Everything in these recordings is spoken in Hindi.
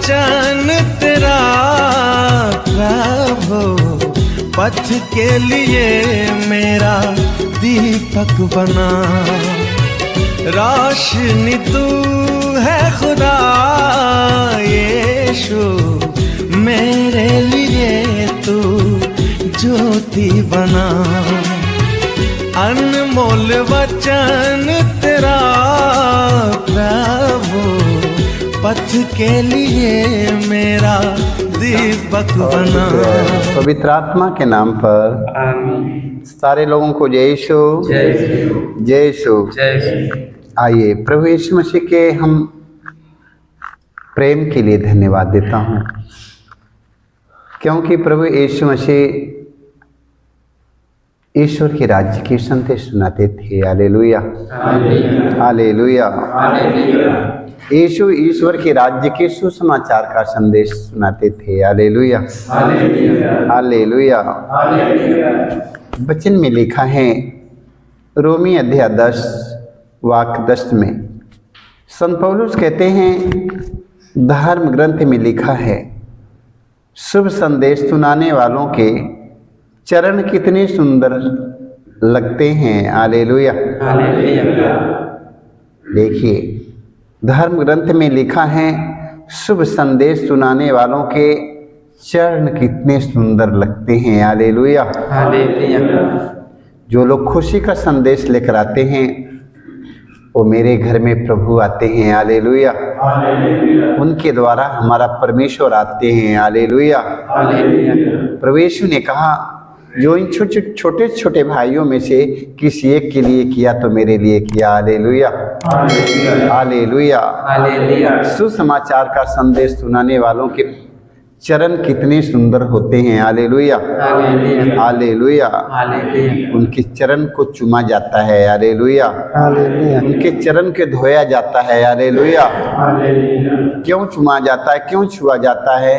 वचन तेरा प्रभु पथ के लिए मेरा दीपक बना। रोशनी तू है खुदा यीशु, मेरे लिए तू ज्योति बना। अनमोल वचन तेरा प्रभु पथ के लिए मेरा दीपक बना। पवित्र आत्मा के नाम पर आमीन। सारे लोगों को जय यीशु, जय यीशु, जय यीशु। जय यीशु। आइए प्रभु यीशु मसीह के हम प्रेम के लिए धन्यवाद देता हूँ, क्योंकि प्रभु यीशु मसीह ईश्वर के राज्य के संदेश सुनाते थे। Hallelujah, hallelujah. यीशु ईश्वर के राज्य के सुसमाचार का संदेश सुनाते थे। Hallelujah, hallelujah. वचन में लिखा है, रोमी अध्याय 10 वाक्य 10 में संत पौलुस कहते हैं, धर्म ग्रंथ में लिखा है, शुभ संदेश सुनाने वालों के चरण कितने सुंदर लगते हैं। हालेलुया, देखिए धर्म ग्रंथ में लिखा है, शुभ संदेश सुनाने वालों के चरण कितने सुंदर लगते हैं। हालेलुया, जो लोग खुशी का संदेश लेकर आते हैं वो मेरे घर में प्रभु आते हैं। हालेलुया, उनके द्वारा हमारा परमेश्वर आते हैं। हालेलुया। प्रभु यीशु ने कहा, जो इन छोटे छोटे भाइयों में से किसी एक के लिए किया तो मेरे लिए किया। Hallelujah, hallelujah. सुसमाचार का संदेश सुनाने वालों के चरण कितने सुंदर होते हैं। Hallelujah, hallelujah. उनके चरण को चुमा जाता है। हालेलुया, उनके चरण के धोया जाता है। हालेलुया। क्यों चुमा जाता है, क्यों छुआ जाता है?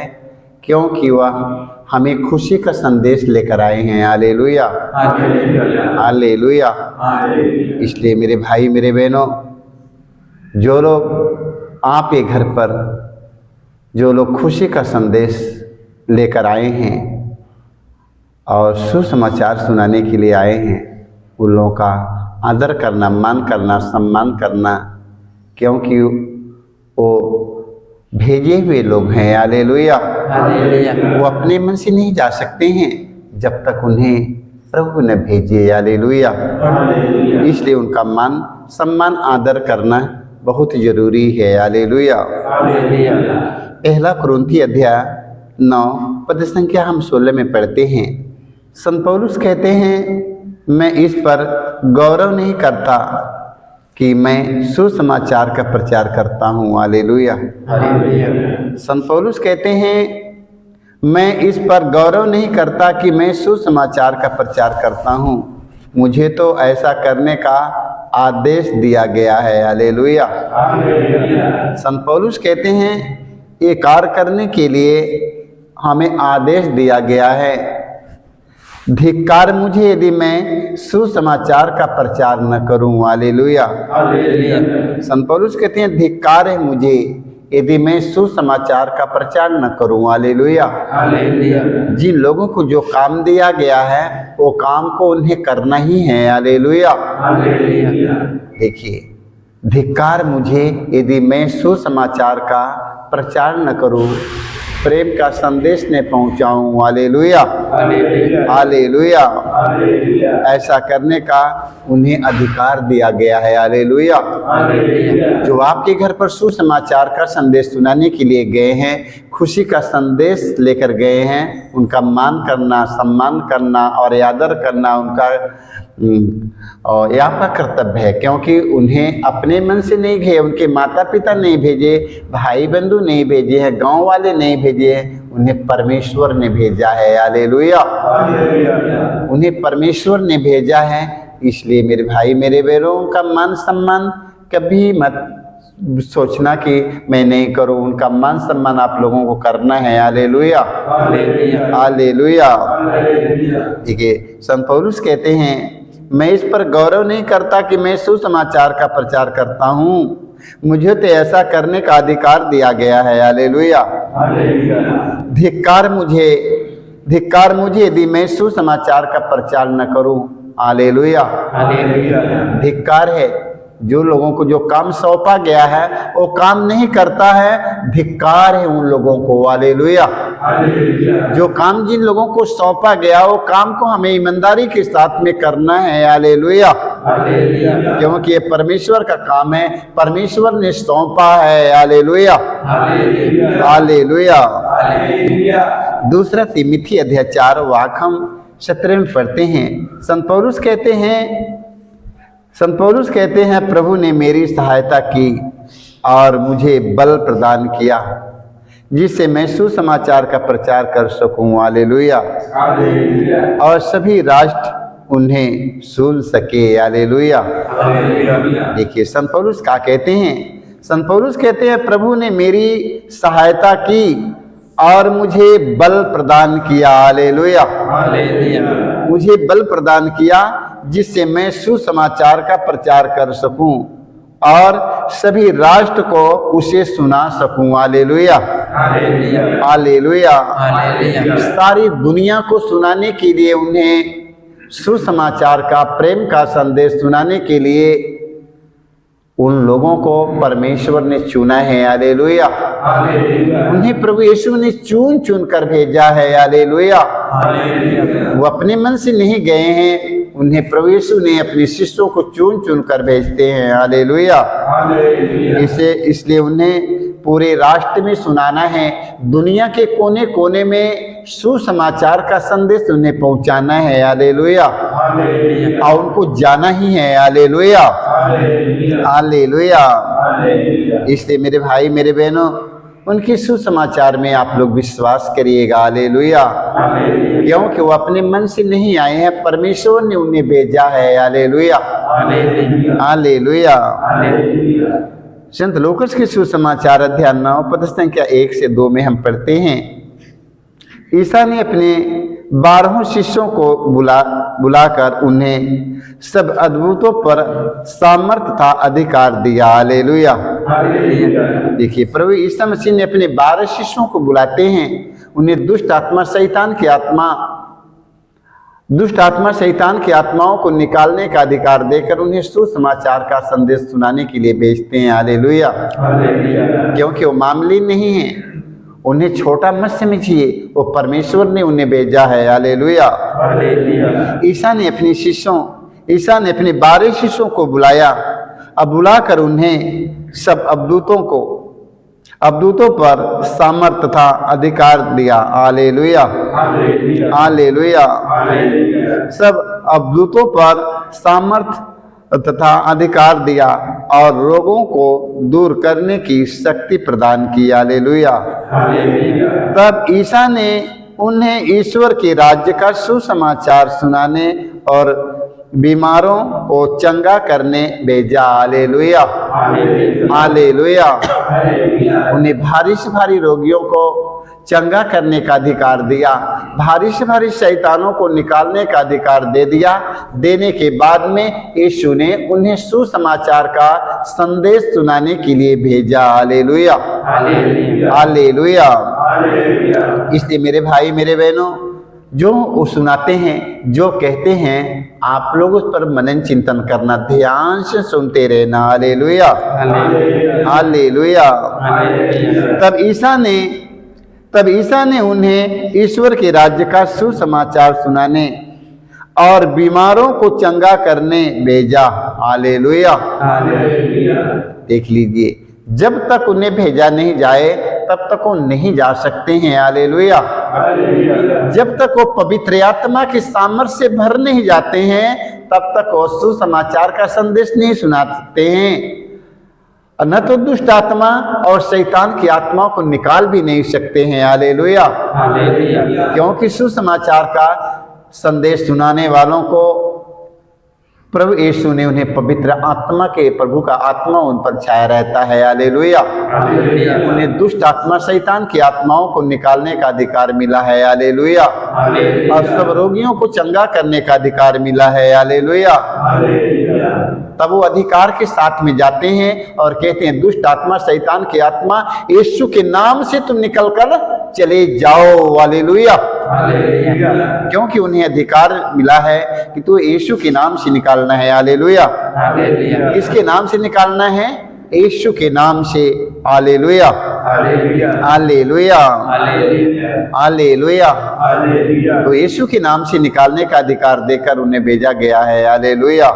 क्योंकि वह हमें खुशी का संदेश लेकर आए हैं। Hallelujah, hallelujah. इसलिए मेरे भाई मेरे बहनों, जो लोग आपके घर पर जो लोग खुशी का संदेश लेकर आए हैं और सुसमाचार सुनाने के लिए आए हैं, उन लोगों का आदर करना, मान करना, सम्मान करना, क्योंकि वो भेजे हुए लोग हैं। हालेलुया। वो अपने मन से नहीं जा सकते हैं जब तक उन्हें प्रभु ने भेजे। हालेलुया। इसलिए उनका मान, सम्मान, आदर करना बहुत जरूरी है। हालेलुया। पहला कुरिन्थी अध्याय 9 पद संख्या हम 16 में पढ़ते हैं। संत पौलुस कहते हैं, मैं इस पर गौरव नहीं करता कि मैं सुसमाचार का प्रचार करता हूँ। हालेलुया। संत पौलुस कहते हैं, मैं इस पर गौरव नहीं करता कि मैं सुसमाचार का प्रचार करता हूँ, मुझे तो ऐसा करने का आदेश दिया गया है। हालेलुया। संत पौलुस कहते हैं, ये कार्य करने के लिए हमें आदेश दिया गया है। धिक्कार मुझे यदि मैं सुसमाचार का प्रचार न करूं। हालेलुया। संत पौलुस कहते हैं, धिक्कार है मुझे यदि मैं सुसमाचार का प्रचार न करूं। हालेलुया। जिन लोगों को जो काम दिया गया है वो काम को उन्हें करना ही है। हालेलुया। देखिए, धिक्कार मुझे यदि मैं सुसमाचार का प्रचार न करूं, प्रेम का संदेश न पहुंचाऊं। Hallelujah, hallelujah. ऐसा करने का उन्हें अधिकार दिया गया है। हालेलुया। जो आपके घर पर सुसमाचार का संदेश सुनाने के लिए गए हैं, खुशी का संदेश लेकर गए हैं, उनका मान करना, सम्मान करना और आदर करना उनका और यह आपका कर्तव्य है, क्योंकि उन्हें अपने मन से नहीं गए, उनके माता पिता नहीं भेजे, भाई बंधु नहीं भेजे हैं, गांव वाले नहीं भेजे हैं, उन्हें परमेश्वर ने भेजा है। हालेलुया। उन्हें परमेश्वर ने भेजा है। इसलिए मेरे भाई मेरे बहनों का मान सम्मान कभी मत सोचना कि मैं नहीं करूं, उनका मान सम्मान आप लोगों को करना है। Hallelujah, hallelujah. देखिए, संत पौलुस कहते हैं, मैं इस पर गौरव नहीं करता कि मैं सुसमाचार का प्रचार करता हूँ, मुझे तो ऐसा करने का अधिकार दिया गया है। हालेलुया। धिक्कार मुझे यदि मैं सुसमाचार का प्रचार न करूं। हालेलुया। धिक्कार है जो लोगों को जो काम सौंपा गया है वो काम नहीं करता है, धिक्कार है उन लोगों को। हालेलुया। जो काम जिन लोगों को सौंपा गया वो काम को हमें ईमानदारी के साथ में करना है। हालेलुया। क्योंकि ये परमेश्वर का काम है, परमेश्वर ने सौंपा है। हालेलुया। हालेलुया। दूसरा तिमिथी अध्याय 4 वाक्य हम 17 में पढ़ते हैं। संत पौलुस कहते हैं प्रभु ने मेरी सहायता की और मुझे बल प्रदान किया जिससे मैं सुसमाचार का प्रचार कर सकूं। हालेलुया। और सभी राष्ट्र उन्हें सुन सके। हालेलुया। देखिए संत पौलुस क्या कहते हैं। संत पौलुस कहते हैं प्रभु ने मेरी सहायता की और मुझे बल प्रदान किया। हालेलुया। मुझे बल प्रदान किया जिससे मैं सुसमाचार का प्रचार कर सकूं और सभी राष्ट्र को उसे सुना सकूं। हालेलुया। हालेलुया। सारी दुनिया को सुनाने के लिए, उन्हें सुसमाचार का, प्रेम का संदेश सुनाने के लिए उन लोगों को परमेश्वर ने चुना है। हालेलुया। उन्हें प्रभु यीशु ने चुन चुन कर भेजा है। हालेलुया। वो अपने मन से नहीं गए हैं, उन्हें प्रभु यीशु ने अपने शिष्यों को चुन चुन कर भेजते हैं। हालेलुया। इसलिए उन्हें पूरे राष्ट्र में सुनाना है, दुनिया के कोने कोने में सुसमाचार का संदेश उन्हें पहुंचाना है। हालेलुया। और उनको जाना ही है। हालेलुया। हालेलुया। इसलिए मेरे भाई मेरे बहनों, उनके सुसमाचार में आप लोग विश्वास करिएगा। हालेलुया। क्योंकि वो अपने मन से नहीं आए हैं, परमेश्वर ने उन्हें भेजा है। हालेलुया। हालेलुया। संत लूकास के सुसमाचार अध्याय 9 पद संख्या 1 से 2 में हम पढ़ते हैं। ईसा ने अपने 12 शिष्यों को बुलाकर उन्हें सब अद्भुतों पर सामर्थ्य तथा अधिकार दिया। हालेलुया। देखिए प्रभु ईसा मसीह ने अपने 12 शिष्यों को बुलाते हैं, उन्हें दुष्ट आत्मा शैतान की आत्माओं को निकालने का अधिकार देकर उन्हें सुसमाचार का संदेश सुनाने के लिए भेजते हैं। हालेलुया। क्योंकि वो मामूली नहीं है, उन्हें छोटा मत समझिए, वो परमेश्वर ने उन्हें भेजा है। हालेलुया। ईसा ने अपने 12 शिष्यों को बुलाया, अब बुलाकर उन्हें सब अवधूतों पर सामर्थ्य तथा अधिकार दिया। हालेलुया। हालेलुया। सब अवधूतों पर सामर्थ्य तथा अधिकार दिया और रोगों को दूर करने की शक्ति प्रदान की। हालेलुया। तब ईसा ने उन्हें ईश्वर के राज्य का सुसमाचार सुनाने और बीमारों को चंगा करने भेजा। हालेलुया। हालेलुया। उन्हें भारी से भारी रोगियों को चंगा करने का अधिकार दिया, भारी से भारी शैतानों को निकालने का अधिकार दे दिया। देने के बाद में यीशु ने उन्हें सुसमाचार का संदेश सुनाने के लिए भेजा। हालेलुया। हालेलुया। इसलिए मेरे भाई मेरे बहनों, जो वो सुनाते हैं, जो कहते हैं, आप लोग उस पर मनन चिंतन करना, ध्यान से सुनते रहना। हालेलुया। हालेलुया। तब ईसा ने उन्हें ईश्वर के राज्य का सुसमाचार सुनाने और बीमारों को चंगा करने भेजा। हालेलुया। देख लीजिए, जब तक उन्हें भेजा नहीं जाए तब तक वो नहीं जा सकते हैं। हालेलुया। जब तक वो पवित्र आत्मा के सामर्थ्य से भर नहीं जाते हैं तब तक वो सुसमाचार का संदेश नहीं सुना सकते हैं, न तो दुष्ट आत्मा और शैतान की आत्माओं को निकाल भी नहीं सकते हैं। हालेलुया। क्योंकि सुसमाचार का संदेश सुनाने वालों को प्रभु यीशु ने उन्हें पवित्र आत्मा के, प्रभु का आत्मा उन पर छाया रहता है, हालेलुया। उन्हें दुष्ट आत्मा, शैतान की आत्माओं को निकालने का अधिकार मिला है, हालेलुया। और सब रोगियों को चंगा करने का अधिकार मिला है, हालेलुया। तब वो अधिकार के साथ में जाते हैं और कहते हैं, दुष्ट आत्मा, शैतान की आत्मा, यीशु के नाम से तुम निकल कर चले जाओ, हालेलुया। क्योंकि उन्हें अधिकार मिला है कि तो यीशु के नाम से निकालना है, हालेलुया। किसके नाम से निकालना है? यीशु के नाम से, हालेलुया, हालेलुया, हालेलुया। तो यीशु के नाम से निकालने का अधिकार देकर उन्हें भेजा गया है, हालेलुया।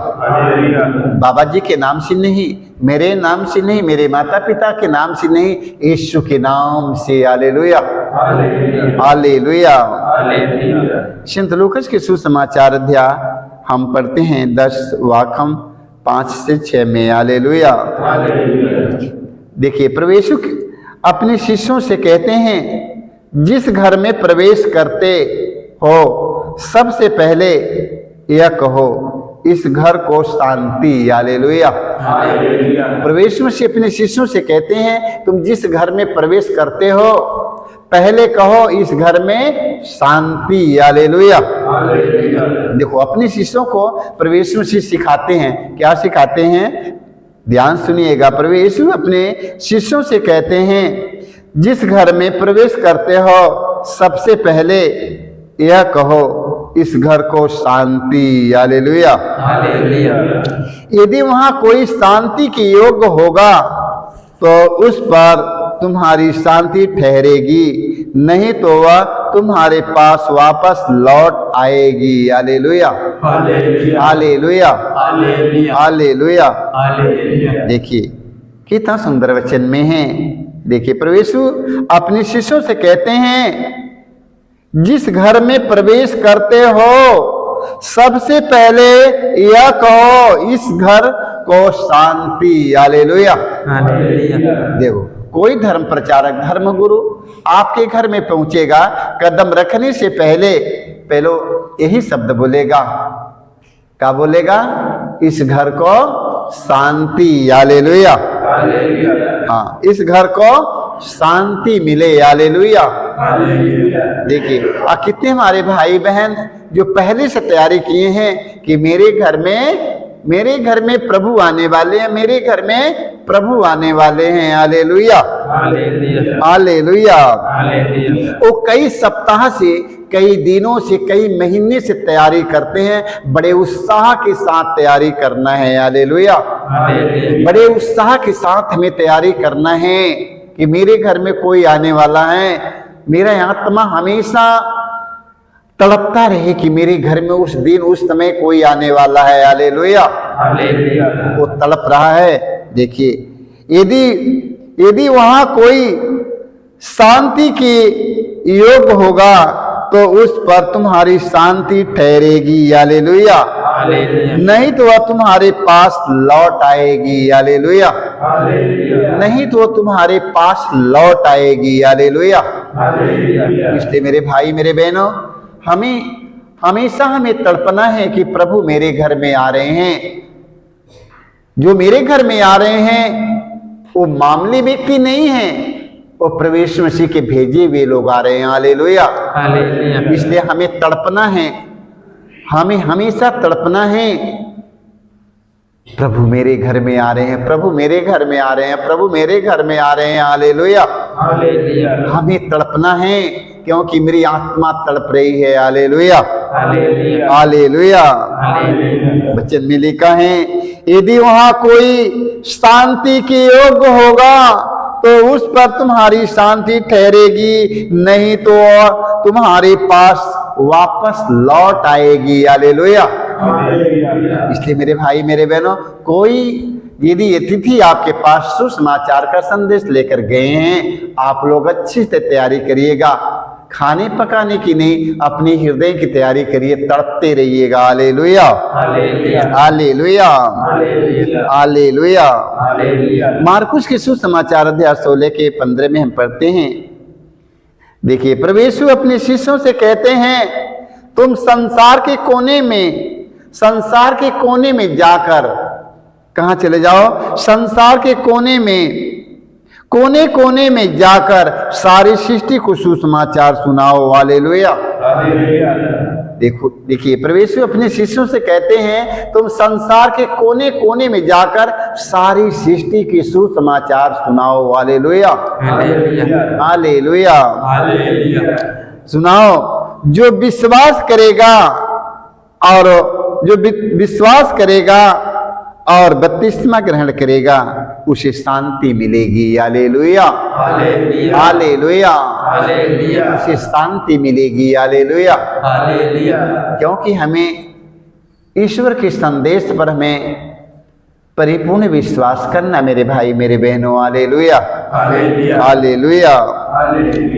बाबा जी के नाम से नहीं, मेरे नाम से नहीं, मेरे माता पिता के नाम से नहीं, यीशु के नाम से, हालेलुया, हालेलुया। संत लूकास के सुसमाचार अध्याय हम पढ़ते हैं 10 वाक्य 5 से 6 में, हालेलुया। देखिए, प्रभु यीशु अपने शिष्यों से कहते हैं, जिस घर में प्रवेश करते हो सबसे पहले यह कहो, इस घर को शांति, हालेलुया। प्रभु यीशु से अपने शिष्यों से कहते हैं, तुम जिस घर में प्रवेश करते हो पहले कहो, इस घर में शांति, हालेलुया। देखो, अपने शिष्यों को प्रभु यीशु से सिखाते हैं, क्या सिखाते हैं? ध्यान सुनिएगा। प्रभु यीशु अपने शिष्यों से कहते हैं, जिस घर में प्रवेश करते हो सबसे पहले यह कहो, इस घर को शांति, हालेलुया। यदि वहां कोई शांति के योग्य होगा तो उस पर तुम्हारी शांति ठहरेगी, नहीं तो वह तुम्हारे पास वापस लौट आएगी, हालेलुया, हालेलुया, हालेलुया। देखिए कितना सुंदर वचन में है। देखिए, प्रभु यीशु अपने शिष्यों से कहते हैं, जिस घर में प्रवेश करते हो सबसे पहले यह कहो, इस घर को शांति, हालेलुया। देखो, कोई धर्म प्रचारक, धर्म गुरु आपके घर में पहुंचेगा, कदम रखने से पहले यही शब्द बोलेगा, क्या बोलेगा? इस घर को शांति, हालेलुया। हाँ, इस घर को शांति मिले, हालेलुया। देखिए, कितने हमारे भाई बहन जो पहले से तैयारी किए हैं कि मेरे घर में प्रभु आने वाले हैं, मेरे घर में प्रभु आने वाले हैं, हालेलुया, हालेलुया। वो कई सप्ताह से, कई दिनों से, कई महीने से तैयारी करते हैं। बड़े उत्साह के साथ तैयारी करना है, हालेलुया। बड़े उत्साह के साथ हमें तैयारी करना है कि मेरे घर में कोई आने वाला है। मेरा आत्मा हमेशा तड़पता रहे कि मेरे घर में उस दिन, उस समय कोई आने वाला है, हालेलुया। वो तड़प रहा है। देखिए, यदि वहां कोई शांति के योग्य होगा तो उस पर तुम्हारी शांति ठहरेगी, हालेलुया। नहीं तो वह तुम्हारे पास लौट आएगी, हालेलुया। नहीं तो तुम्हारे पास लौट आएगी, हालेलुया। इसलिए मेरे भाई, मेरे बहनों, हमेशा हमें तड़पना है कि प्रभु मेरे घर में आ रहे हैं। जो मेरे घर में आ रहे हैं वो मामूली व्यक्ति नहीं है, वो प्रभु यीशु मसीह के भेजे हुए लोग आ रहे हैं, हालेलुया। इसलिए हमें तड़पना है, हमें हमेशा तड़पना है, प्रभु मेरे घर में आ रहे हैं, प्रभु मेरे घर में आ रहे हैं, प्रभु मेरे घर में आ रहे हैं, हालेलुया। हमें तड़पना है क्योंकि मेरी आत्मा तड़प रही है, हालेलुया, हालेलुया। वचन में लिखा है, यदि वहां कोई शांति के योग्य होगा तो उस पर तुम्हारी शांति ठहरेगी, नहीं तो तुम्हारे पास वापस लौट आएगी, हालेलुया। इसलिए मेरे भाई, मेरे बहनों, कोई यदि अतिथि आपके पास सुसमाचार का संदेश लेकर गए हैं, आप लोग अच्छी से तैयारी करिएगा। खाने पकाने की नहीं, अपनी हृदय की तैयारी करिए, तड़पते रहिएगा, हालेलुया, हालेलुया, हालेलुया। मार्कुस के सुसमाचार अध्याय 16 के 15 में हम पढ़ते हैं। देखिए, प्रभु यीशु अपने शिष्यों से कहते हैं, तुम संसार के कोने में संसार के कोने में जाकर, कहाँ चले जाओ? संसार के कोने कोने में जाकर सारी सृष्टि को सुसमाचार सुनाओ। हालेलुया। देखो, देखिए, प्रभु अपने शिष्यों से कहते हैं तुम संसार के कोने कोने में जाकर सारी सृष्टि की सुसमाचार सुनाओ। हालेलुया, हालेलुया, सुनाओ। जो विश्वास करेगा और जो विश्वास करेगा और बपतिस्मा ग्रहण करेगा उसे शांति मिलेगी। हालेलुया, हालेलुया, उसे शांति मिलेगी। हालेलुया, क्योंकि हमें ईश्वर के संदेश पर हमें परिपूर्ण विश्वास करना मेरे भाई मेरे बहनों। Hallelujah, hallelujah.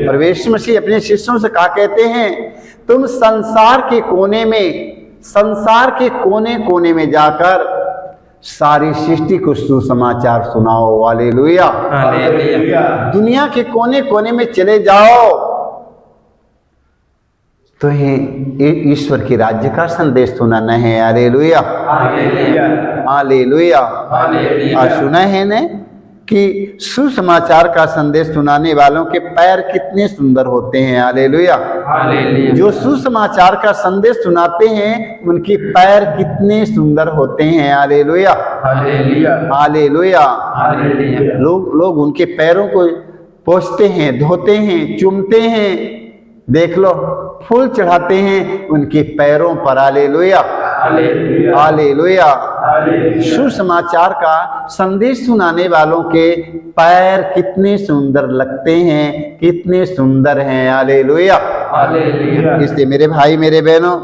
प्रभु यीशु मसीह अपने शिष्यों से कहा कहते हैं तुम संसार के कोने कोने में जाकर सारी सृष्टि को सुसमाचार सुनाओ। हालेलुया, दुनिया के कोने कोने में चले जाओ तो ईश्वर के राज्य का संदेश सुनाना है। Hallelujah, hallelujah. और सुना है ने कि सुसमाचार का संदेश सुनाने वालों के पैर कितने सुंदर होते हैं। हालेलुया, जो सुसमाचार का संदेश सुनाते हैं उनके पैर कितने सुंदर होते हैं। Hallelujah, hallelujah. लोग उनके पैरों को पोंछते हैं, धोते हैं, चूमते हैं, देख लो, फूल चढ़ाते हैं उनके पैरों पर। Hallelujah, hallelujah. सुसमाचार का संदेश सुनाने वालों के पैर कितने सुंदर लगते हैं, कितने सुंदर हैं। हालेलुया, इसलिए मेरे भाई मेरे बहनों,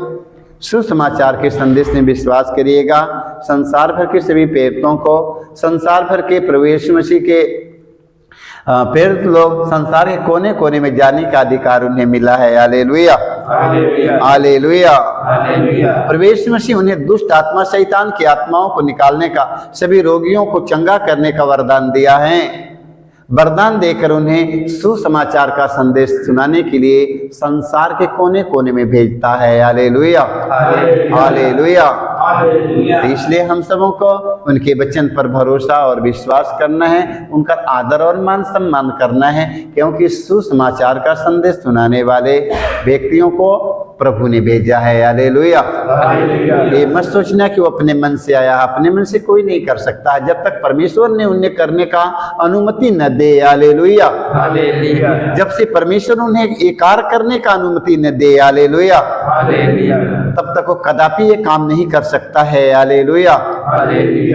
सुसमाचार के संदेश में विश्वास करिएगा। संसार भर के सभी प्रेरितों को, संसार भर के प्रभु यीशु मसीह के प्रेरित लोग संसार के कोने कोने में जाने का अधिकार उन्हें मिला है। Hallelujah, hallelujah. प्रभु यीशु मसीह उन्हें दुष्ट आत्मा, शैतान की आत्माओं को निकालने का, सभी रोगियों को चंगा करने का वरदान दिया है। वरदान देकर उन्हें सुसमाचार का संदेश सुनाने के लिए संसार के कोने कोने में भेजता है। Hallelujah, hallelujah. इसलिए हम सबों को उनके वचन पर भरोसा और विश्वास करना है, उनका आदर और मान सम्मान करना है, क्योंकि सुसमाचार का संदेश सुनाने वाले व्यक्तियों को प्रभु ने भेजा है। हालेलुया। ये मत सोचना कि वो अपने मन से आया, अपने मन से कोई नहीं कर सकता जब तक परमेश्वर ने उन्हें करने का अनुमति न दे। हालेलुया, जब से परमेश्वर उन्हें ये कार्य करने का अनुमति न दे, हालेलुया, तब तक वो कदापि ये काम नहीं कर सकता है। हालेलुया।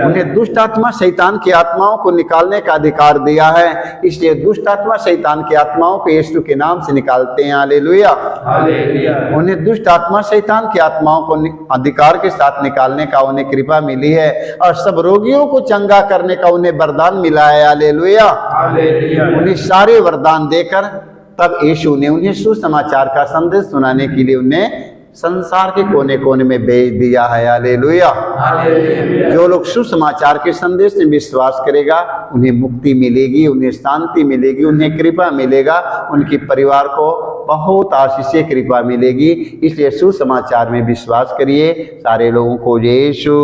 उन्हें दुष्ट आत्मा, शैतान की आत्माओं को निकालने का अधिकार दिया है, इसलिए दुष्ट आत्मा, शैतान की आत्माओं को यीशु के नाम से निकालते हैं। हालेलुया। उन्हें दुष्ट आत्मा, शैतान की आत्माओं को अधिकार के साथ निकालने का उन्हें कृपा मिली है, और सब रोगियों को चंगा करने का उन्हें वरदान मिला है। हालेलुया। उन्हें सारे वरदान देकर तब यीशु ने उन्हें सुसमाचार का संदेश सुनाने के लिए उन्हें संसार के कोने कोने में भेज दिया है। हालेलुया। जो लोग सुसमाचार के संदेश में विश्वास करेगा उन्हें मुक्ति मिलेगी, उन्हें शांति मिलेगी, उन्हें कृपा मिलेगा, उनके परिवार को बहुत आशीषीय कृपा मिलेगी। इसलिए सुसमाचार में विश्वास करिए। सारे लोगों को यीशु